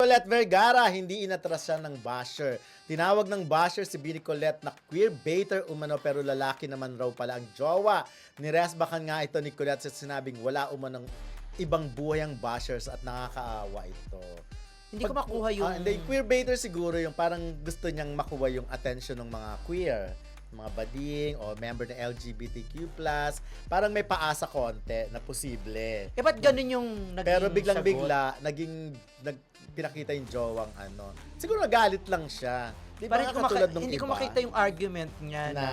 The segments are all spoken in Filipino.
Colette Vergara, hindi inatras siya ng basher. Tinawag ng basher si Bini Colette na queer-baiter umano pero lalaki naman raw pala ang jowa. Niresbakan nga ito ni Colette sa sinabing wala umanong ibang buhay ang bashers at nakakaawa ito. Hindi ko makuha yung... Hindi, queer-baiter siguro yung parang gusto niyang makuha yung attention ng mga queer. Mga bading o member ng LGBTQ+. Parang may paasa konti na posible. ba't ganun yung naging Pero biglang-bigla, sagot? pinakita yung jowang ano. Siguro nagalit lang siya. Di ba Parang katulad nung hindi ko iba? makita yung argument niya na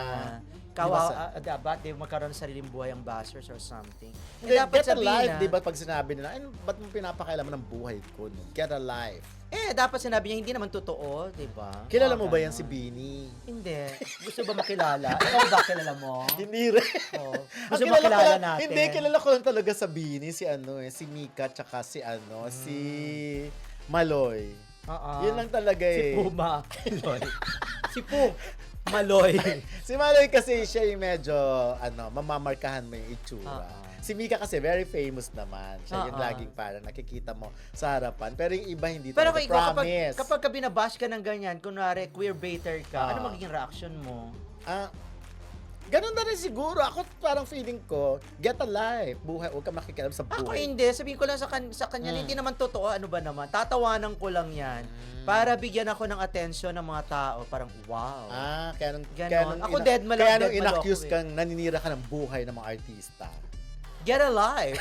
dapat di magkaroon ng sariling buhay ang bashers or something. Hindi, Dapat get a sabihin life, na, di ba? Pag sinabi nila, ba't mo pinapakailaman ng buhay ko? No? Get a life. dapat sinabi niya hindi naman totoo, di ba? Kilala mo ba Ganon. yan si Bini? Hindi. Gusto ba makilala? Ikaw ba kilala mo? Hindi rin. Oh. Ang Gusto kilala ko makilala lang- natin? Hindi, kilala ko lang talaga sa Bini, si Mika, tsaka si Maloy. Yun lang talaga Si eh. Puma. Maloy. Si Pum. Maloy. Si Maloy kasi siya yung medyo, mamamarkahan mo yung itsura. Oo. Si Mika kasi very famous naman. Siya yung Oo. laging parang nakikita mo sa harapan. Pero yung iba hindi Pero talaga. ikaw, Promise. kapag ka binabash ka ng ganyan, kunwari queer-baiter ka, Ah. ano magiging reaction mo? Ganun na rin siguro. Ako parang feeling ko, get a life. Buhay, huwag ka makikialam sa Ako buhay. hindi. Sabihin ko lang sa kanya, hindi naman totoo. Ano ba naman? Tatawanan ko lang yan. Para bigyan ako ng atensyon ng mga tao. Parang, wow. Kaya nung, Ganon. Ako dead malo- kaya nung dead malo inaccuse ako eh. kang naninira ka ng buhay ng mga artista. Get a life!